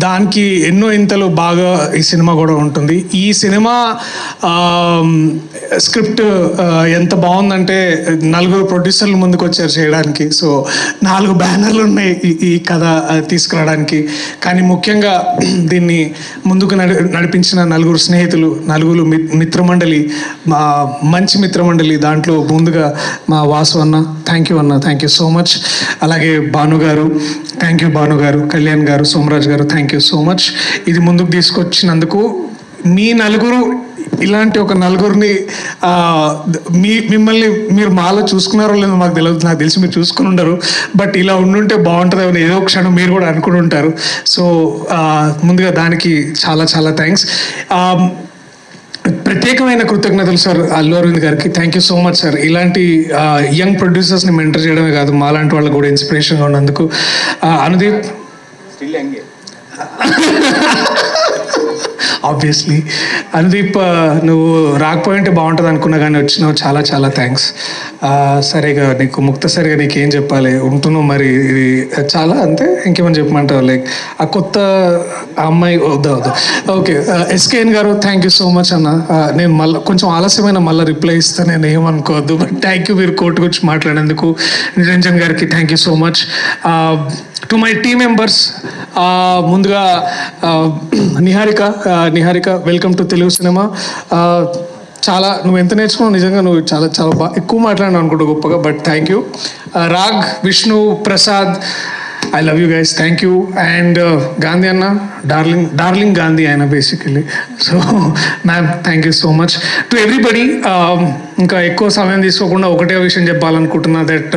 దానికి ఎన్నో ఇంతలు బాగా ఈ సినిమా కూడా ఉంటుంది. ఈ సినిమా స్క్రిప్ట్ ఎంత బాగుందంటే 4 ప్రొడ్యూసర్లు ముందుకు వచ్చారు చేయడానికి. సో 4 బ్యానర్లు ఉన్నాయి ఈ కథ తీసుకురావడానికి. కానీ ముఖ్యంగా దీన్ని ముందుకు నడిపించిన 4 స్నేహితులు, 4 మిత్రమండలి, మా మంచి మిత్రమండలి. దాంట్లో ముందుగా మా వాసు అన్న, థ్యాంక్ యూ అన్న, థ్యాంక్ యూ సో మచ్. అలాగే భాను గారు, థ్యాంక్ యూ భాను గారు. కళ్యాణ్ గారు, సోమరాజ్ గారు, థ్యాంక్ యూ సో మచ్. ఇది ముందుకు తీసుకొచ్చినందుకు. మీ 4 ఇలాంటి ఒక 4ని మిమ్మల్ని మీరు మాలో చూసుకున్నారో లేదో మాకు తెలియదు, నాకు తెలిసి మీరు చూసుకుని ఉండరు. బట్ ఇలా ఉండుంటే బాగుంటుంది ఏదో క్షణం మీరు కూడా అనుకుని ఉంటారు. సో ముందుగా దానికి చాలా చాలా థ్యాంక్స్. ప్రత్యేకమైన కృతజ్ఞతలు సార్ అల్లు అరవింద్ గారికి. Thank you so much sir. ఇలాంటి యంగ్ ప్రొడ్యూసర్స్ని మెంటర్ చేయడమే కాదు, మాలాంటి వాళ్ళకు కూడా ఇన్స్పిరేషన్గా ఉన్నందుకు. అనుదీప్ ఆబ్వియస్లీ అనుదీప్, నువ్వు రాకపోయింటే బాగుంటుంది అనుకున్నా కానీ వచ్చినావు, చాలా చాలా థ్యాంక్స్. సరిగా నీకు ముక్తసరిగా నీకేం చెప్పాలి, ఉంటున్నావు మరి ఇది చాలా అంతే. ఇంకేమని చెప్పమంటావు? లైక్ ఆ కొత్త అమ్మాయి వద్దా? ఓకే. ఎస్కేఎన్ గారు, థ్యాంక్ యూ సో మచ్ అన్న. నేను మళ్ళీ కొంచెం ఆలస్యమైన మళ్ళీ రిప్లై ఇస్తాను, నేను ఏమనుకోవద్దు. బట్ థ్యాంక్ యూ మీరు కోర్టుకు వచ్చి మాట్లాడేందుకు. నిరంజన్ గారికి thank you so much. To my team members, ముందుగా Niharika, welcome to Telugu cinema. చాలా నువ్వు ఎంత నేర్చుకున్నావు నిజంగా, నువ్వు చాలా చాలా బాగా ఎక్కువ మాట్లాడినావు అనుకుంటా గొప్పగా. But thank you. Raag, Vishnu, Prasad, I love you guys, thank you. And Gandhi అన్న, డార్లింగ్ గాంధీ ఆయన basically. So ma'am, thank you so much to everybody. ఇంకా ఎక్కువ సమయం తీసుకోకుండా ఒకటే విషయం చెప్పాలనుకుంటున్నా. దట్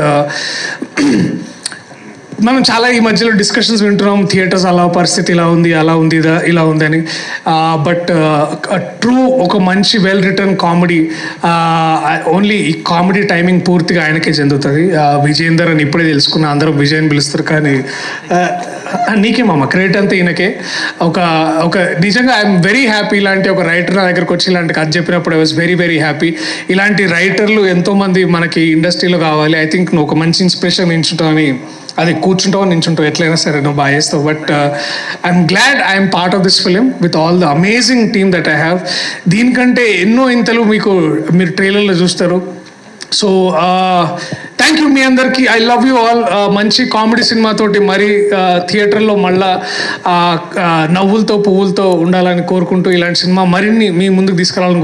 మనం చాలా ఈ మధ్యలో డిస్కషన్స్ వింటున్నాం, థియేటర్స్ అలా పరిస్థితి ఇలా ఉంది, అలా ఉంది, ఇలా ఉంది అని. బట్ ట్రూ ఒక మంచి వెల్ రిటర్న్ కామెడీ, ఓన్లీ ఈ కామెడీ టైమింగ్ పూర్తిగా ఆయనకే చెందుతుంది. విజయేందర్ అని ఇప్పుడే తెలుసుకున్నా, అందరూ విజయ్ అని పిలుస్తారు కానీ నీకేమమ్మా క్రెడిట్ అంతా ఈయనకే. ఒక నిజంగా ఐఎమ్ వెరీ హ్యాపీ. ఇలాంటి ఒక రైటర్ నా దగ్గరకు వచ్చి ఇలాంటి కథ చెప్పినప్పుడు I was very very happy. ఇలాంటి రైటర్లు ఎంతోమంది మనకి ఇండస్ట్రీలో కావాలి. ఐ థింక్ నువ్వు ఒక మంచి ఇన్స్పిరేషన్ నించుంటావని, అది కూర్చుంటావు నించుంటావు ఎట్లయినా సరే నువ్వు బాగా చేస్తావు. But I'm glad I'm part of this film with all the amazing team that I have. దీనికంటే ఎన్నో ఇంతలు మీరు ట్రైలర్లో చూస్తారు. సో థ్యాంక్ యూ మీ అందరికీ. I love you all. మంచి కామెడీ సినిమాతోటి మరి థియేటర్లో మళ్ళా నవ్వులతో పువ్వులతో ఉండాలని కోరుకుంటూ, ఇలాంటి సినిమా మరిన్ని మీ ముందుకు తీసుకురావాలని